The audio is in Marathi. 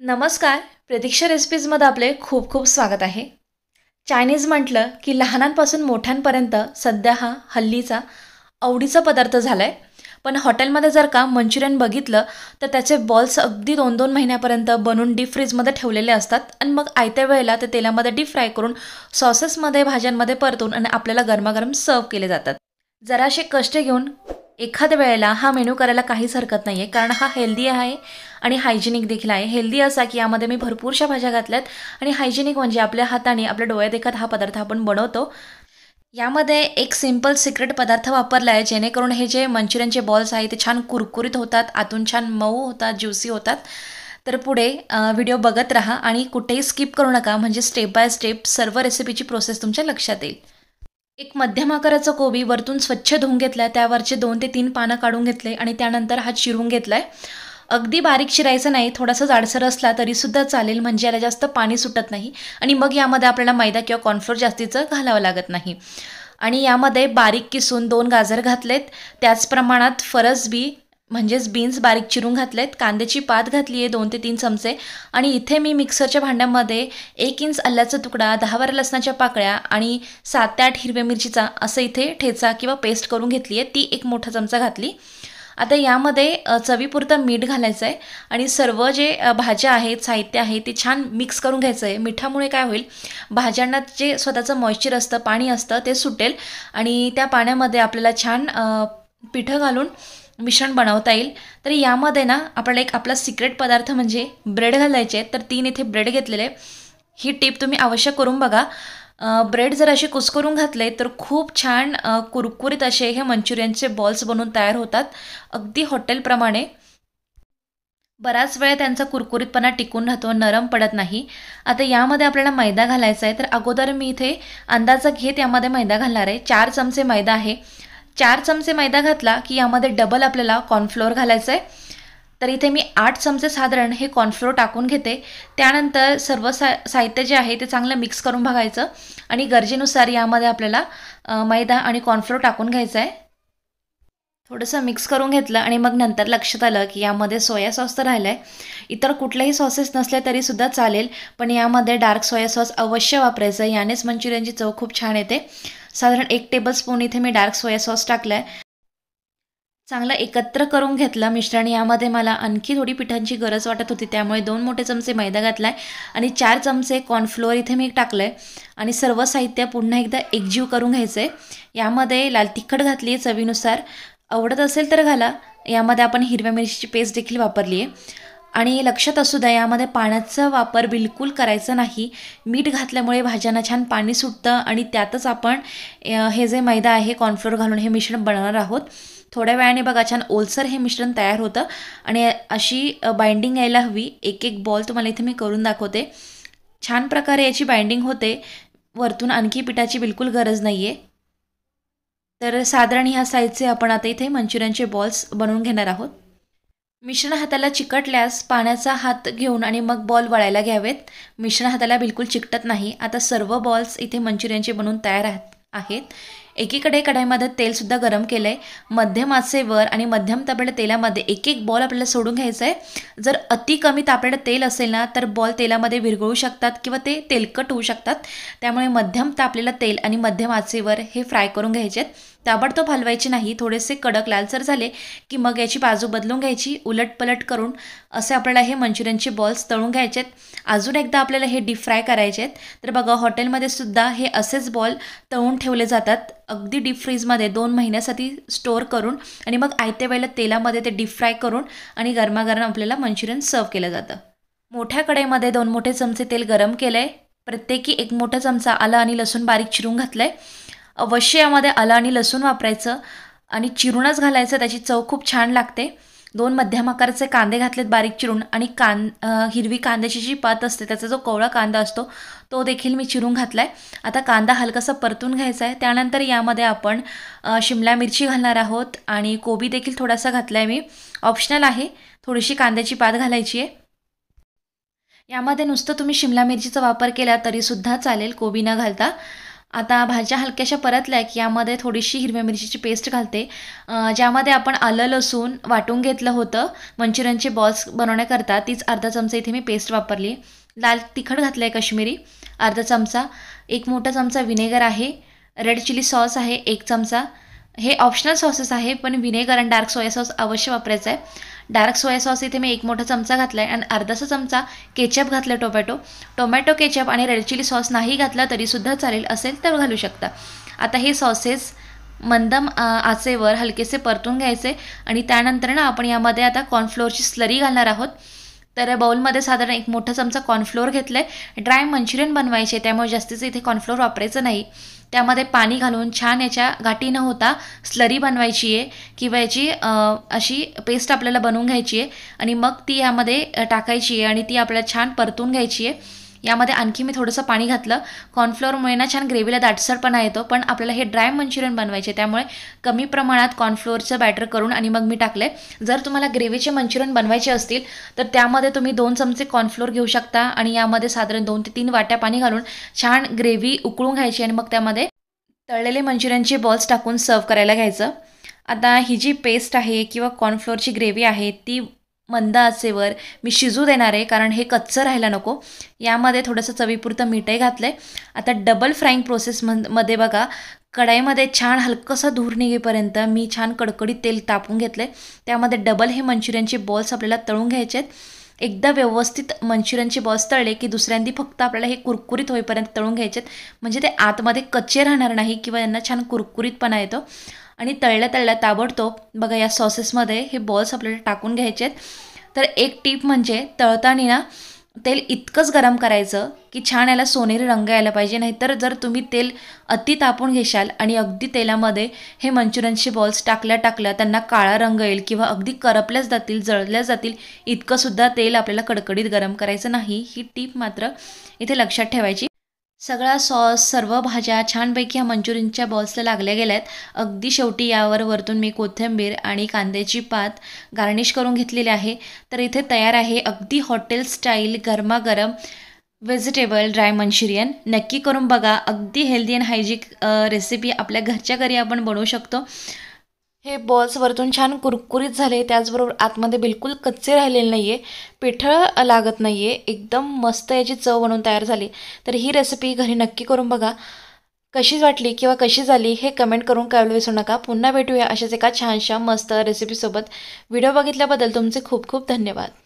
नमस्कार. प्रतीक्षा रेसिपीजमध्ये आपले खूप खूप स्वागत आहे. चायनीज म्हटलं की लहानांपासून मोठ्यांपर्यंत सध्या हा हल्लीचा आवडीचा पदार्थ झाला आहे. पण हॉटेलमध्ये जर का मंचुरियन बघितलं तर त्याचे बॉल्स अगदी 2-2 महिन्यापर्यंत बनवून डीप फ्रीजमध्ये ठेवलेले असतात आणि मग आयत्या वेळेला ते तेलामध्ये डीप फ्राय करून सॉसेसमध्ये, भाज्यांमध्ये परतून आणि आपल्याला गरमागरम सर्व्ह केले जातात. जराशे कष्ट घेऊन एखाद्या वेळेला हा मेनू करायला काहीच हरकत नाही आहे, कारण हा हेल्दी आहे आणि हायजेनिक देखील आहे. हेल्दी असा की यामध्ये मी भरपूरशा भाज्या घातल्यात आणि हायजेनिक म्हणजे आपल्या हाताने आपल्या डोळ्यात देखत हा पदार्थ आपण बनवतो. यामध्ये एक सिंपल सिक्रेट पदार्थ वापरला आहे, जेणेकरून हे जे मंचुरियनचे बॉल्स आहेत ते छान कुरकुरीत होतात, आतून छान मऊ होतात, ज्युसी होतात. तर पुढे व्हिडिओ बघत राहा आणि कुठेही स्किप करू नका, म्हणजे स्टेप बाय स्टेप सर्व रेसिपीची प्रोसेस तुमच्या लक्षात येईल. एक मध्यम आकाराचा कोबी वरतून स्वच्छ धुवून घेतला, त्यावरचे 2 ते 3 पानं काढून घेतले आणि त्यानंतर हा चिरून घेतलाय. अगदी बारीक चिरायचं नाही, थोडासा जाडसर असला तरीसुद्धा चालेल, म्हणजे याला जास्त पाणी सुटत नाही आणि मग यामध्ये आपल्याला मैदा किंवा कॉर्नफ्लोअर जास्तीचं घालावं लागत नाही. आणि यामध्ये बारीक किसून 2 गाजर घातलेत, त्याच प्रमाणात फरसबी म्हणजेच बीन्स बारीक चिरून घातलेत, कांद्याची पात घातली आहे 2 ते 3 चमचे आणि इथे मी मिक्सरच्या भांड्यामध्ये 1 इंच आल्याचा तुकडा, 10-12 लसणाच्या पाकळ्या आणि 7 ते 8 हिरव्या मिरचीचा असं इथे ठेचा किंवा पेस्ट करून घेतली आहे, ती 1 मोठा चमचा घातली. आता यामध्ये चवीपुरतं मीठ घालायचं आहे आणि सर्व जे भाज्या आहेत, साहित्य आहे ते छान मिक्स करून घ्यायचं आहे. मिठामुळे काय होईल, भाज्यांना जे स्वतःचं मॉइश्चर असतं, पाणी असतं ते सुटेल आणि त्या पाण्यामध्ये आपल्याला छान पिठं घालून मिश्रण बनवता येईल. तर यामध्ये ना आपल्याला एक आपला सिक्रेट पदार्थ म्हणजे ब्रेड घालायचे आहेत. तर 3 इथे ब्रेड घेतलेले. ही टिप तुम्ही अवश्य करून बघा. ब्रेड जर असे कुस्करून घातले तर खूप छान कुरकुरीत असे हे मंचुरियनचे बॉल्स बनवून तयार होतात, अगदी हॉटेलप्रमाणे. बराच वेळ त्यांचा कुरकुरीतपणा टिकून राहतो, नरम पडत नाही. आता यामध्ये आपल्याला मैदा घालायचा आहे, तर अगोदर मी इथे अंदाजा घेत यामध्ये मैदा घालणार आहे. 4 चमचे मैदा आहे. 4 चमचे मैदा घातला की यामध्ये डबल आपल्याला कॉर्नफ्लोअर घालायचं आहे. तर इथे मी 8 चमचे साधारण हे कॉर्नफ्लोअर टाकून घेते. त्यानंतर सर्व साहित्य जे आहे ते चांगलं मिक्स करून बघायचं आणि गरजेनुसार यामध्ये आपल्याला मैदा आणि कॉर्नफ्लोअर टाकून घ्यायचं आहे. थोडंसं मिक्स करून घेतलं आणि मग नंतर लक्षात आलं की यामध्ये सोया सॉस तर राहिला आहे. इतर कुठलेही सॉसेस नसले तरीसुद्धा चालेल, पण यामध्ये डार्क सोया सॉस अवश्य वापरायचं. यानेच मंचुरियनची चव खूप छान येते. साधारण 1 टेबलस्पून इथे मी डार्क सोया सॉस टाकला आहे. चांगलं एकत्र करून घेतलं मिश्रण. यामध्ये मला आणखी थोडी पिठांची गरज वाटत होती, त्यामुळे 2 मोठे चमचे मैदा घातला आहे आणि 4 चमचे कॉर्नफ्लोअर इथे मी टाकलं आहे आणि सर्व साहित्य पुन्हा एकदा एकजीव करून घ्यायचं आहे. यामध्ये लाल तिखट घातली आहे चवीनुसार, आवडत असेल तर घाला. यामध्ये आपण हिरव्या मिरचीची पेस्ट देखील वापरली आहे आणि लक्षात असू द्या यामध्ये पाण्याचा वापर बिलकुल करायचा नाही. मीठ घातल्यामुळे भाज्यांना छान पाणी सुटतं आणि त्यातच आपण हे जे मैदा आहे कॉर्नफ्लोअर घालून हे मिश्रण बनवणार आहोत. थोड्या वेळाने बघा छान ओलसर हे मिश्रण तयार होतं आणि अशी बाइंडिंग यायला हवी. एक एक बॉल तुम्हाला इथे मी करून दाखवते. छान प्रकारे याची बाइंडिंग होते. वरतून आणखी पिठाची बिलकुल गरज नाही आहे. तर साधारण ह्या साईजचे आपण आता इथे मंचुरियनचे बॉल्स बनवून घेणार आहोत. मिश्रण हाताला चिकटल्यास पाण्याचा हात घेऊन आणि मग बॉल वळायला घ्यावेत. मिश्रण हाताला बिलकुल चिकटत नाही. आता सर्व बॉल्स इथे मंचुरियनचे बनवून तयार आहेत. एकीकडे कढईमध्ये तेलसुद्धा गरम केलं आहे. मध्यम आचेवर आणि मध्यम तापलेल्या तेलामध्ये एक एक बॉल आपल्याला सोडून घ्यायचं आहे. जर अति कमी तापलेलं तेल असेल ना तर बॉल तेलामध्ये विरघळू शकतात किंवा ते तेलकट होऊ शकतात. त्यामुळे मध्यम तापलेलं तेल आणि मध्यम आचेवर हे फ्राय करून घ्यायचे आहेत. ताबडतोब हलवायचे नाही. थोडेसे कडक लालसर झाले की मग याची बाजू बदलून घ्यायची. उलटपलट करून असे आपल्याला हे मंचुरियनचे बॉल्स तळून घ्यायचे आहेत. अजून एकदा आपल्याला हे डीप फ्राय करायचे आहेत. तर बघा हॉटेलमध्ये सुद्धा हे असेच बॉल तळून ठेवले जातात, अगदी डीप फ्रीजमध्ये 2 महिन्यासाठी स्टोअर करून आणि मग आयत्या वेळेला तेलामध्ये ते डीप फ्राय करून आणि गरमागरम आपल्याला मंचुरियन सर्व्ह केलं जातं. मोठ्या कढईमध्ये 2 मोठे चमचे तेल गरम केलं आहे. प्रत्येकी 1 मोठा चमचा आलं आणि लसूण बारीक चिरून घातलं आहे. अवश्य यामध्ये आलं आणि लसूण वापरायचं आणि चिरूनच घालायचं, त्याची चव खूप छान लागते. 2 मध्यम आकाराचे कांदे घातलेत बारीक चिरून आणि हिरवी कांद्याची जी पात असते त्याचा जो कोवळा कांदा असतो तो देखील मी चिरून घातला आहे. आता कांदा हलकासा परतून घ्यायचा आहे. त्यानंतर यामध्ये आपण शिमला मिरची घालणार आहोत आणि कोबी देखील थोडासा घातला आहे मी, ऑप्शनल आहे. थोडीशी कांद्याची पात घालायची आहे. यामध्ये नुसतं तुम्ही शिमला मिरचीचा वापर केला तरीसुद्धा चालेल कोबी न घालता. आता भाज्या हलक्याशा परतल्या की यामध्ये थोडीशी हिरव्या मिरचीची पेस्ट घालते, ज्यामध्ये आपण आलं लसूण वाटून घेतलं होतं मंचुरियनचे बॉल्स बनवण्याकरता. तीच अर्धा चमचा इथे मी पेस्ट वापरली. लाल तिखट घातलं आहे कश्मीरी अर्धा चमचा, 1 मोठा चमचा विनेगर आहे, रेड चिली सॉस आहे 1 चमचा. हे ऑप्शनल सॉसेस आहे, पण विनेगर आणि डार्क सोया सॉस अवश्य वापरायचं आहे. डार्क सोया सॉस इथे मी 1 मोठा चमचा घातला आहे आणि अर्धासा चमचा केचप घातलं टोमॅटो केचप आणि रेड चिली सॉस नाही घातला तरीसुद्धा चालेल, असेल तर घालू शकता. आता हे सॉसेस मंदम आचेवर हलकेसे परतून घ्यायचे आणि त्यानंतर ना आपण यामध्ये आता कॉर्नफ्लोअरची स्लरी घालणार आहोत. तर बाउलमध्ये साधारण 1 मोठा चमचा कॉर्नफ्लोअर घेतलं आहे. ड्राय मंचुरियन बनवायचे त्यामुळे जास्तीचं इथे कॉर्नफ्लोअर वापरायचं नाही. त्यामध्ये पाणी घालून छान याच्या गाठी न होता स्लरी बनवायची आहे किंवा याची अशी पेस्ट आपल्याला बनवून घ्यायची आहे आणि मग ती यामध्ये टाकायची आहे आणि ती आपल्याला छान परतून घ्यायची आहे. यामध्ये आणखी मी थोडंसं पाणी घातलं. कॉर्नफ्लोअरमुळे ना छान ग्रेव्हीला दाटसरपणा येतो, पण आपल्याला हे ड्राय मंचुरियन बनवायचे त्यामुळे कमी प्रमाणात कॉर्नफ्लोअरचं बॅटर करून आणि मग मी टाकले. जर तुम्हाला ग्रेव्हीचे मंचुरियन बनवायचे असतील तर त्यामध्ये तुम्ही 2 चमचे कॉर्नफ्लोअर घेऊ शकता आणि यामध्ये साधारण 2 ते 3 वाट्या पाणी घालून छान ग्रेव्ही उकळून घ्यायची आणि मग त्यामध्ये तळलेले मंचुरियनचे बॉल्स टाकून सर्व करायला घ्यायचं. आता ही जी पेस्ट आहे किंवा कॉर्नफ्लोअरची ग्रेव्ही आहे ती मंद आचेवर मी शिजू देणार आहे, कारण हे कच्चं राहायला नको. यामध्ये थोडंसं चवीपुरतं मीठही घातलं आहे. आता डबल फ्राईंग प्रोसेसमध्ये बघा, कढाईमध्ये छान हलकंसं धूर निघेपर्यंत मी छान कडकडीत तेल तापून घेतलं आहे. त्यामध्ये डबल हे मंचुरियनचे बॉल्स आपल्याला तळून घ्यायचे आहेत. एकदा व्यवस्थित मंचुरियनचे बॉल्स तळले की दुसऱ्यांदी फक्त आपल्याला हे कुरकुरीत होईपर्यंत तळून घ्यायचे आहेत, म्हणजे ते आतमध्ये कच्चे राहणार नाही किंवा यांना छान कुरकुरीतपणा येतो. आणि तळल्या ताबडतोब बघा या सॉसेसमध्ये हे बॉल्स आपल्याला टाकून घ्यायचे आहेत. तर एक टीप म्हणजे तळताना ना तेल इतकंच गरम करायचं की छान याला सोनेरी रंग यायला पाहिजे, नाहीतर जर तुम्ही तेल अति तापून घेशाल आणि अगदी तेलामध्ये हे मंचुरियनचे बॉल्स टाकल्या त्यांना काळा रंग येईल किंवा अगदी करपल्याच जातील, जळल्या जातील. इतकंसुद्धा तेल आपल्याला कडकडीत गरम करायचं नाही. ही टीप मात्र इथे लक्षात ठेवायची. सगळा सॉस सर्व भाज्या छानपैकी ह्या मंचुरियनच्या बॉल्सला लागल्या गेल्या आहेत. अगदी शेवटी यावर वरतून मी कोथिंबीर आणि कांद्याची पात गार्निश करून घेतलेली आहे. तर इथे तयार आहे अगदी हॉटेल स्टाईल गरमागरम व्हेजिटेबल ड्राय मंचुरियन. नक्की करून बघा. अगदी हेल्दी अँड हायजिक रेसिपी आपल्या घरच्या घरी आपण बनवू शकतो. हे बॉल्स वरतून छान कुरकुरीत झाले, त्याचबरोबर आतमध्ये बिलकुल कच्चे राहिलेले नाही आहे, पिठळ लागत नाही आहे, एकदम मस्त याची चव बनवून तयार झाली. तर ही रेसिपी घरी नक्की करून बघा. कशी वाटली किंवा कशी झाली हे कमेंट करून कळवायला विसरू नका. पुन्हा भेटूया अशाच एका छानशा मस्त रेसिपीसोबत. व्हिडिओ बघितल्याबद्दल तुमचे खूप खूप धन्यवाद.